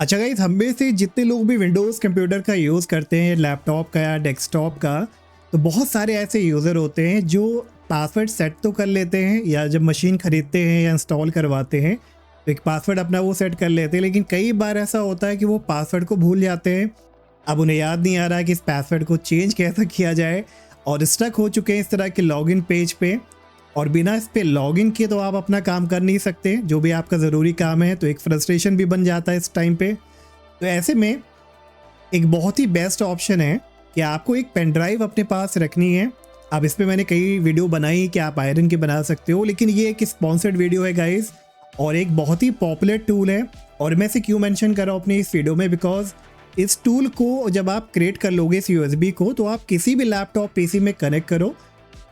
अच्छा गाइस, हम में से जितने लोग भी विंडोज़ कंप्यूटर का यूज़ करते हैं, लैपटॉप का या डेस्कटॉप का, तो बहुत सारे ऐसे यूज़र होते हैं जो पासवर्ड सेट तो कर लेते हैं, या जब मशीन खरीदते हैं या इंस्टॉल करवाते हैं तो एक पासवर्ड अपना वो सेट कर लेते हैं। लेकिन कई बार ऐसा होता है कि वो पासवर्ड को भूल जाते हैं। अब उन्हें याद नहीं आ रहा कि इस पासवर्ड को चेंज कैसे किया जाए, और स्टक हो चुके हैं इस तरह के लॉगिन पेज पे, और बिना इस पे लॉगिन किए तो आप अपना काम कर नहीं सकते, जो भी आपका ज़रूरी काम है। तो एक फ्रस्ट्रेशन भी बन जाता है इस टाइम पे। तो ऐसे में एक बहुत ही बेस्ट ऑप्शन है कि आपको एक पेन ड्राइव अपने पास रखनी है। अब इस पे मैंने कई वीडियो बनाई कि आप आयरन की बना सकते हो, लेकिन ये एक स्पॉन्सर्ड वीडियो है गाइस, और एक बहुत ही पॉपुलर टूल है। और मैं इसे क्यों मेंशन कर रहा हूँ अपनी इस वीडियो में, बिकॉज इस टूल को जब आप क्रिएट कर लोगे इस यूएसबी को, तो आप किसी भी लैपटॉप पीसी में कनेक्ट करो,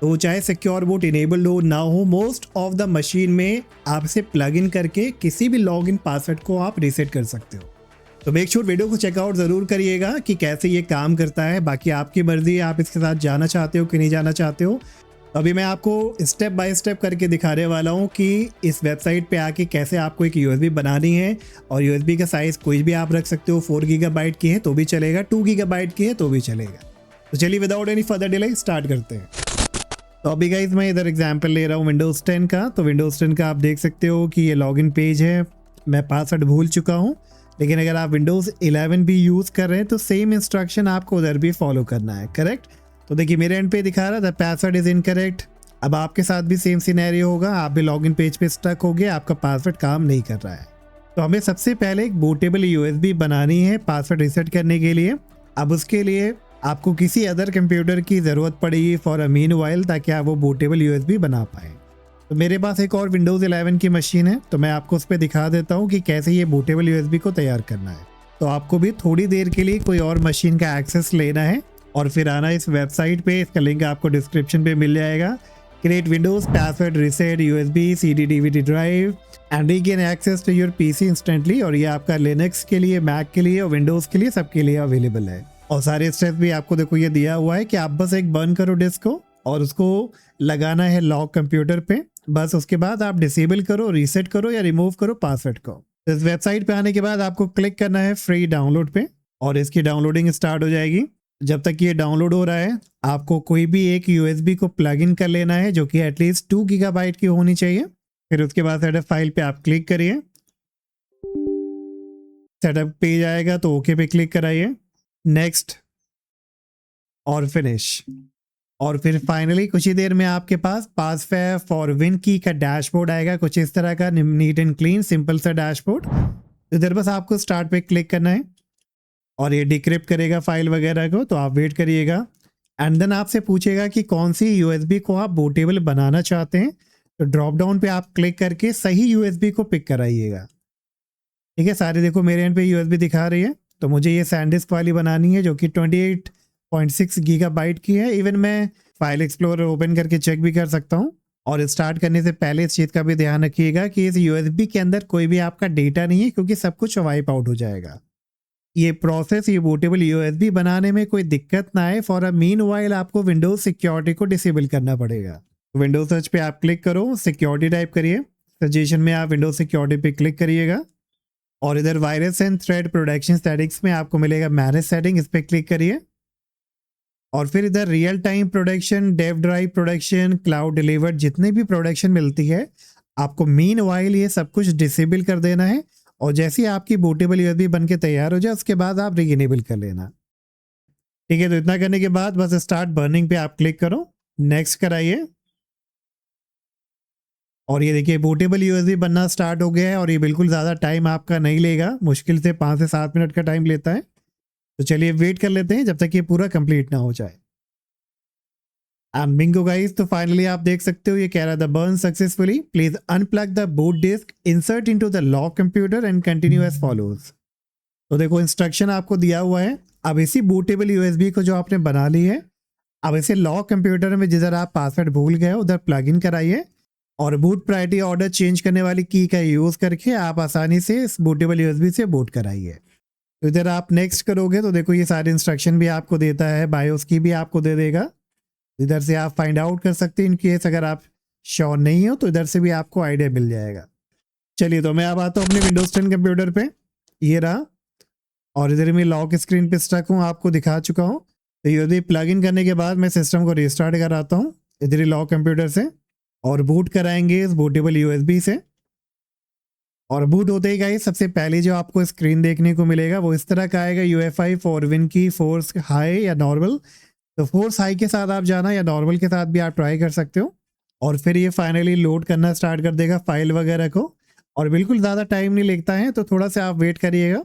तो चाहे सिक्योर बूट इनेबल्ड हो ना हो, मोस्ट ऑफ द मशीन में आप इसे प्लग इन करके किसी भी लॉगिन पासवर्ड को आप रीसेट कर सकते हो। तो मेक श्योर वीडियो को चेकआउट ज़रूर करिएगा कि कैसे ये काम करता है। बाकी आपकी मर्जी है, आप इसके साथ जाना चाहते हो कि नहीं जाना चाहते हो। तो अभी मैं आपको स्टेप बाय स्टेप करके दिखाने वाला हूँ कि इस वेबसाइट पे आके कैसे आपको एक यूएसबी बनानी है। और यूएसबी का साइज़ कोई भी आप रख सकते हो, 4 गीगाबाइट की है तो भी चलेगा, 2 गीगाबाइट की है तो भी चलेगा। तो चलिए without any further delay start करते हैं। तो अभी गाइस मैं इधर एग्जांपल ले रहा हूँ विंडोज़ 10 का। तो विंडोज़ 10 का आप देख सकते हो कि ये लॉगिन पेज है। मैं पासवर्ड भूल चुका हूँ, लेकिन अगर आप विंडोज़ 11 भी यूज़ कर रहे हैं तो सेम इंस्ट्रक्शन आपको उधर भी फॉलो करना है, करेक्ट। तो देखिए मेरे एंड पे दिखा रहा था पासवर्ड इज़ इनकरेक्ट। अब आपके साथ भी सेम सिनेरियो होगा, आप भी लॉगिन पेज पे स्टक हो गए, आपका पासवर्ड काम नहीं कर रहा है। तो हमें सबसे पहले एक बूटेबल यूएसबी बनानी है पासवर्ड रीसेट करने के लिए। अब उसके लिए आपको किसी अदर कंप्यूटर की ज़रूरत पड़ेगी फॉर अ मीन वाइल, ताकि आप वो बूटेबल यूएसबी बना पाएँ। तो मेरे पास एक और विंडोज़ 11 की मशीन है, तो मैं आपको उस पर दिखा देता हूँ कि कैसे ये बूटेबल यूएसबी को तैयार करना है। तो आपको भी थोड़ी देर के लिए कोई और मशीन का एक्सेस लेना है और फिर आना इस वेबसाइट पे। इसका लिंक आपको डिस्क्रिप्शन पे मिल जाएगा। Create Windows password reset USB CD DVD drive and regain access to your PC instantly. और ये आपका लिनक्स के लिए, मैक के लिए और विंडोज़ के लिए, सबके लिए अवेलेबल है। और सारे स्टेप्स भी आपको देखो ये दिया हुआ है कि आप बस एक बर्न करो डिस्क को और उसको लगाना है लॉक कंप्यूटर पे। बस उसके बाद आप डिसेबल करो, रीसेट करो या रिमूव करो पासवर्ड को। इस वेबसाइट पे आने के बाद आपको क्लिक करना है फ्री डाउनलोड पे, और इसकी डाउनलोडिंग स्टार्ट हो जाएगी। जब तक ये डाउनलोड हो रहा है आपको कोई भी एक यूएसबी को प्लग इन कर लेना है, जो कि एटलीस्ट 2 गीगाबाइट की होनी चाहिए। फिर उसके बाद सेटअप फाइल पे आप क्लिक करिए, सेटअप पेज आएगा तो ओके पे क्लिक कराइए, नेक्स्ट और फिनिश। और फिर फाइनली कुछ ही देर में आपके पास पासफेयर फॉर विन की का डैशबोर्ड आएगा, कुछ इस तरह का, नीट एंड क्लीन सिंपल सा डैशबोर्ड। इधर बस आपको स्टार्ट पे क्लिक करना है और ये डिक्रिप्ट करेगा फाइल वगैरह को, तो आप वेट करिएगा। एंड देन आपसे पूछेगा कि कौन सी यूएसबी को आप बूटेबल बनाना चाहते हैं। तो ड्रॉप डाउन पे आप क्लिक करके सही यूएसबी को पिक कराइएगा। ठीक है, सारे देखो मेरे एंड पे यूएसबी दिखा रही है। तो मुझे ये सैंडिस्क वाली बनानी है जो कि 28.6 गीगाबाइट की है। इवन मैं फाइल एक्सप्लोरर ओपन करके चेक भी कर सकता हूँ। और स्टार्ट करने से पहले इस चीज़ का भी ध्यान रखिएगा कि इस यूएसबी के अंदर कोई भी आपका डेटा नहीं है, क्योंकि सब कुछ वाइप आउट हो जाएगा। ये प्रोसेस, ये बूटेबल यूएसबी बनाने में कोई दिक्कत ना आए, फॉर अ मीन वाइल आपको विंडोज सिक्योरिटी को डिसेबल करना पड़ेगा। विंडोज सर्च पे आप क्लिक करो, सिक्योरिटी टाइप करिए, सजेशन में आप विंडोज सिक्योरिटी पे क्लिक करिएगा, और इधर virus and thread protection settings में आपको मिलेगा मैनेज सेटिंग, इस पर क्लिक करिए। और फिर इधर real time protection, dev drive protection, cloud delivered, जितने भी प्रोटेक्शन मिलती है आपको मीन वाइल ये सब कुछ डिसेबल कर देना है। और जैसे ही आपकी बूटेबल यूएसबी बन के तैयार हो जाए उसके बाद आप री इनेबल कर लेना। ठीक है, तो इतना करने के बाद बस स्टार्ट बर्निंग पे आप क्लिक करो, नेक्स्ट कराइए, और ये देखिए बूटेबल यूएसबी बनना स्टार्ट हो गया है। और ये बिल्कुल ज़्यादा टाइम आपका नहीं लेगा, मुश्किल से 5 से 7 मिनट का टाइम लेता है। तो चलिए वेट कर लेते हैं जब तक ये पूरा कंप्लीट ना हो जाए। बिंगो गाइस, तो फाइनली आप देख सकते हो ये कह रहा था burn successfully, please unplug the boot disk, insert into the lock computer and continue as follows. तो देखो इंस्ट्रक्शन आपको दिया हुआ है। अब इसी बूटेबल यूएसबी को जो आपने बना ली है, अब इसे लॉक कंप्यूटर में जिधर आप पासवर्ड भूल गए उधर प्लग इन कराइए, और बूट प्रायोरिटी ऑर्डर चेंज करने वाली की का यूज़ करके आप आसानी से इस बूटेबल यूएसबी से बूट कराइए। तो इधर आप नेक्स्ट करोगे तो देखो ये सारे इंस्ट्रक्शन भी आपको देता है, बायोस की भी आपको दे देगा। इधर से आप फाइंड आउट कर सकते हैं, इन केस अगर आप श्योर नहीं हो तो इधर से भी आपको आइडिया मिल जाएगा। चलिए तो मैं अब आता हूँ अपने विंडोज 10 कंप्यूटर पे, ये रहा। और इधर मैं लॉक स्क्रीन पे स्टक हूँ, आपको दिखा चुका हूँ। तो यूएसबी प्लग इन करने के बाद मैं सिस्टम को रिस्टार्ट कराता हूँ इधर ही लॉक कंप्यूटर से, और बूट कराएंगे इस बूटेबल यूएसबी से। और बूट होते ही गाइस सबसे पहले जो आपको स्क्रीन देखने को मिलेगा वो इस तरह का आएगा, यूएफआई फॉरविन की फोर्स हाई या नॉर्मल। तो फोर्स हाई के साथ आप जाना या नॉर्मल के साथ भी आप ट्राई कर सकते हो। और फिर ये फाइनली लोड करना स्टार्ट कर देगा फाइल वगैरह को, और बिल्कुल ज़्यादा टाइम नहीं लगता है, तो थोड़ा सा आप वेट करिएगा।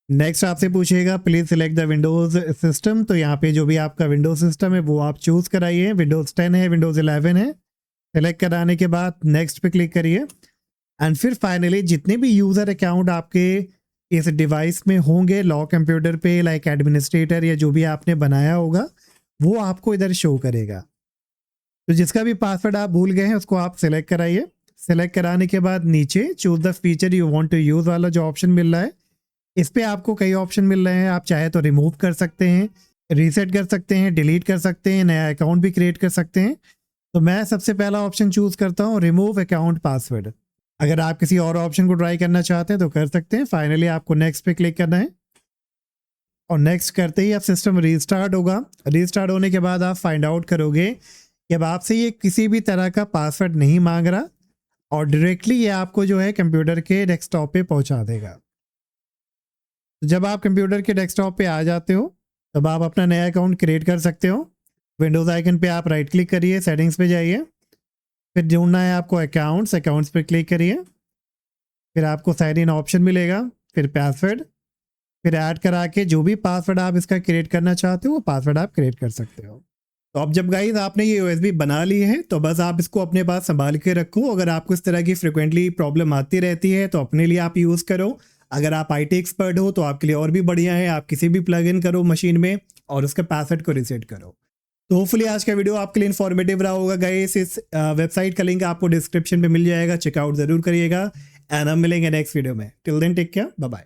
नेक्स्ट आपसे पूछेगा please select the Windows system. तो यहाँ पे जो भी आपका विंडोज सिस्टम है वो आप चूज कराइए, विंडोज 10 है, विंडोज 11 है। सेलेक्ट कराने के बाद नेक्स्ट पे क्लिक करिए, एंड फिर फाइनली जितने भी यूज़र अकाउंट आपके इस डिवाइस में होंगे लॉक कंप्यूटर पे, लाइक एडमिनिस्ट्रेटर या जो भी आपने बनाया होगा, वो आपको इधर शो करेगा। तो जिसका भी पासवर्ड आप भूल गए हैं उसको आप सिलेक्ट कराइए। सेलेक्ट कराने के बाद नीचे choose the feature you want to use वाला जो ऑप्शन मिल रहा है, इस पे आपको कई ऑप्शन मिल रहे हैं। आप चाहे तो रिमूव कर सकते हैं, रीसेट कर सकते हैं, डिलीट कर सकते हैं, नया अकाउंट भी क्रिएट कर सकते हैं। तो मैं सबसे पहला ऑप्शन चूज करता हूँ, रिमूव अकाउंट पासवर्ड। अगर आप किसी और ऑप्शन को ट्राई करना चाहते हैं तो कर सकते हैं। फाइनली आपको नेक्स्ट पे क्लिक करना है, और नेक्स्ट करते ही अब सिस्टम रीस्टार्ट होगा। रीस्टार्ट होने के बाद आप फाइंड आउट करोगे कि अब आपसे ये किसी भी तरह का पासवर्ड नहीं मांग रहा, और डायरेक्टली ये आपको जो है कंप्यूटर के डेस्कटॉप पे पहुंचा देगा। तो जब आप कंप्यूटर के डेस्कटॉप पे आ जाते हो तब आप अपना नया अकाउंट क्रिएट कर सकते हो। विंडोज़ आइकन पे आप राइट क्लिक करिए, सेटिंग्स पे जाइए, फिर ढूंढना है आपको अकाउंट्स, अकाउंट्स पे क्लिक करिए, फिर आपको साइन इन ऑप्शन मिलेगा, फिर पासवर्ड, फिर ऐड करा के जो भी पासवर्ड आप इसका क्रिएट करना चाहते हो वो पासवर्ड आप क्रिएट कर सकते हो। तो अब जब गाइस आपने ये यूएसबी बना ली है तो बस आप इसको अपने पास संभाल के रखो। अगर आपको इस तरह की फ्रिक्वेंटली प्रॉब्लम आती रहती है तो अपने लिए आप यूज़ करो। अगर आप आईटी एक्सपर्ट हो तो आपके लिए और भी बढ़िया है, आप किसी भी प्लग इन करो मशीन में और उसके पासवर्ड को रीसेट करो। तो होपफुली आज का वीडियो आपके लिए इन्फॉर्मेटिव रहा होगा गाइस। इस वेबसाइट का लिंक आपको डिस्क्रिप्शन पे मिल जाएगा, चेकआउट जरूर करिएगा, एंड हम मिलेंगे नेक्स्ट वीडियो में। Till then take care, bye bye.